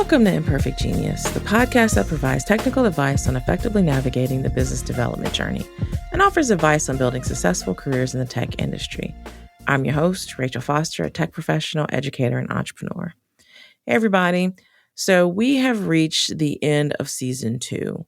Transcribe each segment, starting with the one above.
Welcome to Imperfect Genius, the podcast that provides technical advice on effectively navigating the business development journey and offers advice on building successful careers in the tech industry. I'm your host, Rachel Foster, a tech professional, educator, and entrepreneur. Hey, everybody. So we have reached the end of season 2.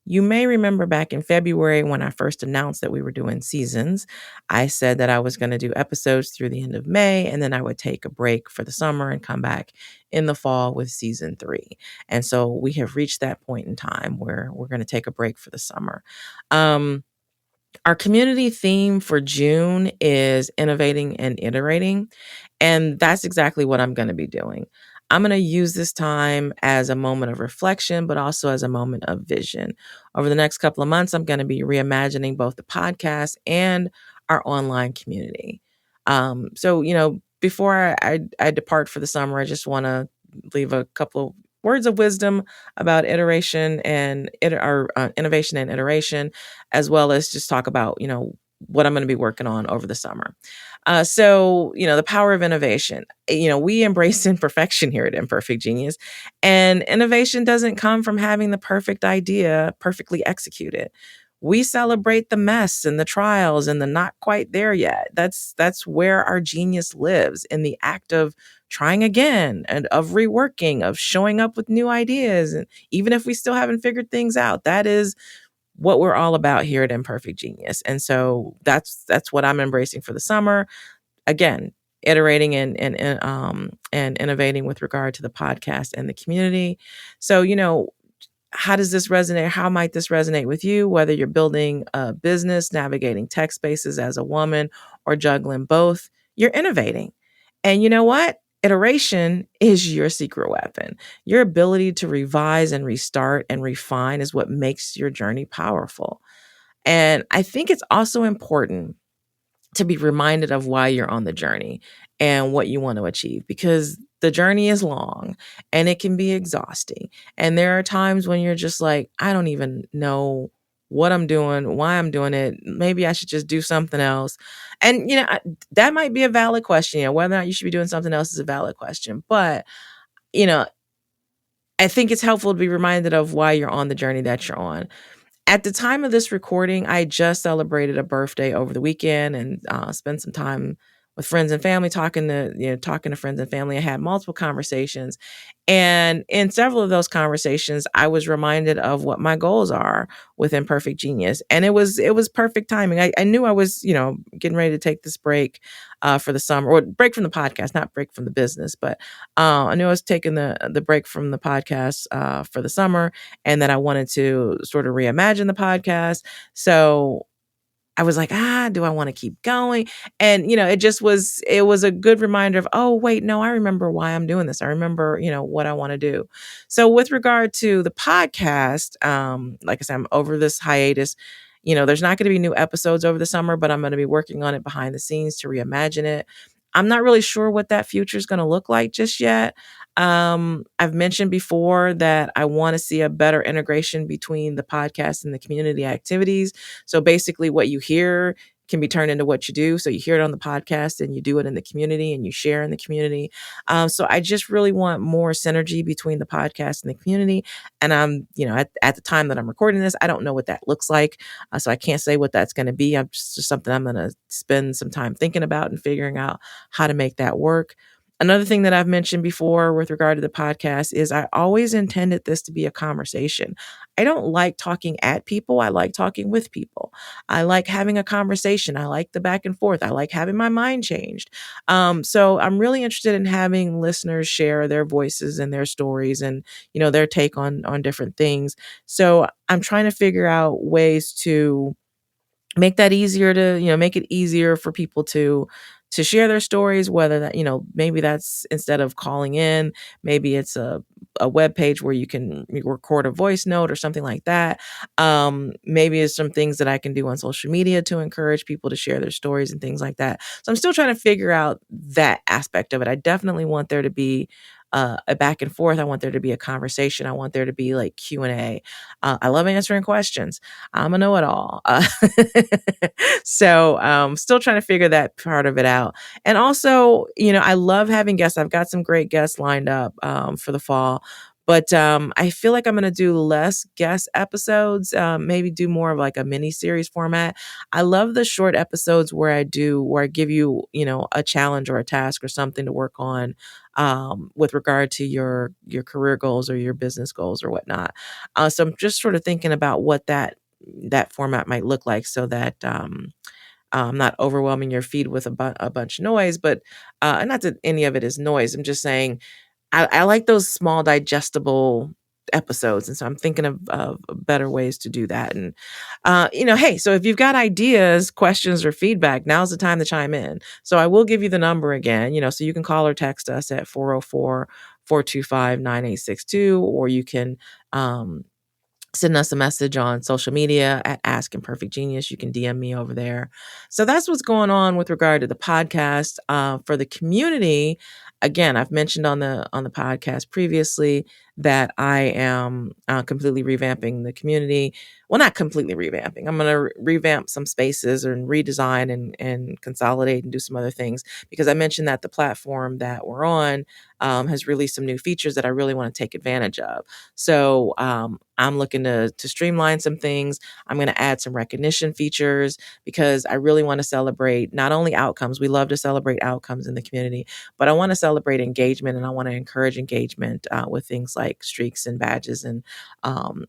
You may remember back in February when I first announced that we were doing seasons, I said that I was going to do episodes through the end of May, and then I would take a break for the summer and come back in the fall with season 3. And so we have reached that point in time where we're going to take a break for the summer. Our community theme for June is innovating and iterating. And that's exactly what I'm going to be doing. I'm going to use this time as a moment of reflection, but also as a moment of vision. Over the next couple of months, I'm going to be reimagining both the podcast and our online community. Before I depart for the summer, I just want to leave a couple of words of wisdom about innovation and iteration, as well as just talk about, what I'm going to be working on over the summer. The power of innovation. We embrace imperfection here at Imperfect Genius, and innovation doesn't come from having the perfect idea perfectly executed. We celebrate the mess and the trials and the not quite there yet. That's where our genius lives, in the act of trying again and of reworking, of showing up with new ideas. And even if we still haven't figured things out, that is what we're all about here at Imperfect Genius. And so that's what I'm embracing for the summer. Again, iterating and innovating with regard to the podcast and the community. So, how does this resonate? How might this resonate with you? Whether you're building a business, navigating tech spaces as a woman, or juggling both, you're innovating. And you know what? Iteration is your secret weapon. Your ability to revise and restart and refine is what makes your journey powerful. And I think it's also important to be reminded of why you're on the journey and what you want to achieve, because the journey is long and it can be exhausting. And there are times when you're just like, I don't even know what I'm doing, why I'm doing it. Maybe I should just do something else. And, that might be a valid question. Whether or not you should be doing something else is a valid question. But, I think it's helpful to be reminded of why you're on the journey that you're on. At the time of this recording, I just celebrated a birthday over the weekend and spent some time with friends and family, talking to friends and family. I had multiple conversations. And in several of those conversations, I was reminded of what my goals are with Imperfect Genius. And it was perfect timing. I knew I was, getting ready to take this break for the summer, or break from the podcast, not break from the business, but I knew I was taking the break from the podcast for the summer, and that I wanted to sort of reimagine the podcast. So I was like, do I want to keep going? And, it was a good reminder of, oh, wait, no, I remember why I'm doing this. I remember, what I want to do. So with regard to the podcast, like I said, I'm over this hiatus. There's not going to be new episodes over the summer, but I'm going to be working on it behind the scenes to reimagine it. I'm not really sure what that future is going to look like just yet. I've mentioned before that I want to see a better integration between the podcast and the community activities. So basically what you hear can be turned into what you do. So you hear it on the podcast and you do it in the community and you share in the community. So I just really want more synergy between the podcast and the community. And I'm, at the time that I'm recording this, I don't know what that looks like. So I can't say what that's going to be. I'm just something I'm going to spend some time thinking about and figuring out how to make that work. Another thing that I've mentioned before with regard to the podcast is I always intended this to be a conversation. I don't like talking at people. I like talking with people. I like having a conversation. I like the back and forth. I like having my mind changed. So I'm really interested in having listeners share their voices and their stories and, their take on different things. So I'm trying to figure out ways to make that easier to, make it easier for people to share their stories, whether that, maybe that's instead of calling in, maybe it's a web page where you can record a voice note or something like that. Maybe it's some things that I can do on social media to encourage people to share their stories and things like that. So I'm still trying to figure out that aspect of it. I definitely want there to be a back and forth. I want there to be a conversation. I want there to be like Q&A. I love answering questions. I'm a know-it-all. So still trying to figure that part of it out. And also, I love having guests. I've got some great guests lined up for the fall. But I feel like I'm going to do less guest episodes, maybe do more of like a mini series format. I love the short episodes where I give you, a challenge or a task or something to work on, with regard to your career goals or your business goals or whatnot. So I'm just sort of thinking about what that format might look like, so that I'm not overwhelming your feed with a bunch of noise. But not that any of it is noise. I'm just saying I like those small digestible episodes, and so I'm thinking of better ways to do that. And hey, so if you've got ideas, questions, or feedback, now's the time to chime in. So I will give you the number again, so you can call or text us at 404-425-9862, or you can send us a message on social media at Ask Imperfect Genius. You can DM me over there. So that's what's going on with regard to the podcast. For the community, again, I've mentioned on the podcast previously that I am completely revamping the community. Well, not completely revamping. I'm going to revamp some spaces and redesign and consolidate and do some other things, because I mentioned that the platform that we're on has released some new features that I really want to take advantage of. So I'm looking to streamline some things. I'm going to add some recognition features, because I really want to celebrate not only outcomes. We love to celebrate outcomes in the community, but I want to celebrate engagement, and I want to encourage engagement with things like streaks and badges and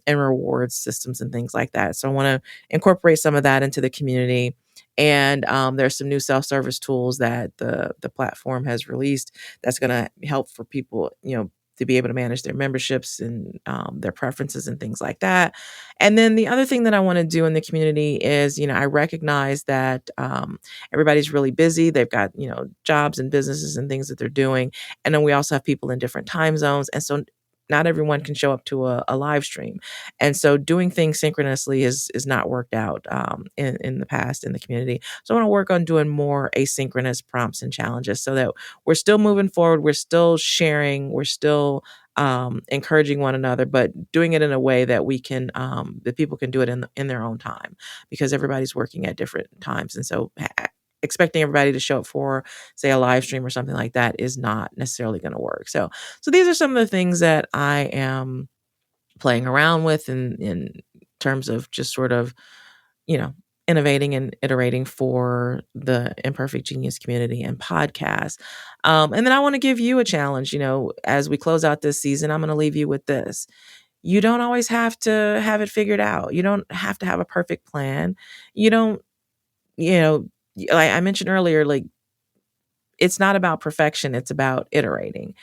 rewards systems and things like that. So I want to incorporate some of that into the community. And there's some new self-service tools that the platform has released that's going to help for people, to be able to manage their memberships and their preferences and things like that. And then the other thing that I want to do in the community is, I recognize that everybody's really busy. They've got, jobs and businesses and things that they're doing. And then we also have people in different time zones. And so not everyone can show up to a live stream. And so doing things synchronously is not worked out in the past in the community. So I want to work on doing more asynchronous prompts and challenges, so that we're still moving forward. We're still sharing. We're still encouraging one another, but doing it in a way that that people can do it in their own time, because everybody's working at different times. And so expecting everybody to show up for, say, a live stream or something like that is not necessarily going to work. So these are some of the things that I am playing around with in terms of just sort of, you know, innovating and iterating for the Imperfect Genius community and podcast. And then I want to give you a challenge. As we close out this season, I'm going to leave you with this. You don't always have to have it figured out. You don't have to have a perfect plan. You don't, like I mentioned earlier, like, it's not about perfection, it's about iterating.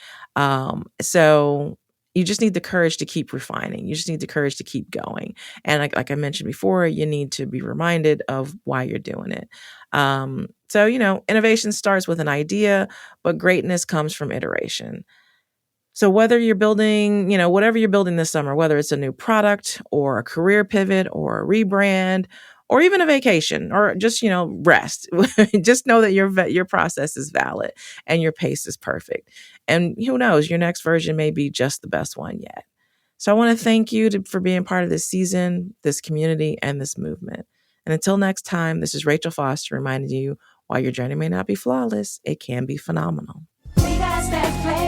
So you just need the courage to keep refining. You just need the courage to keep going. And like I mentioned before, you need to be reminded of why you're doing it. So, innovation starts with an idea, but greatness comes from iteration. So whether you're building, whatever you're building this summer, whether it's a new product or a career pivot or a rebrand or even a vacation or just, rest, just know that your process is valid and your pace is perfect. And who knows, your next version may be just the best one yet. So I want to thank you for being part of this season, this community, and this movement. And until next time, this is Rachel Foster reminding you, while your journey may not be flawless, it can be phenomenal. We got that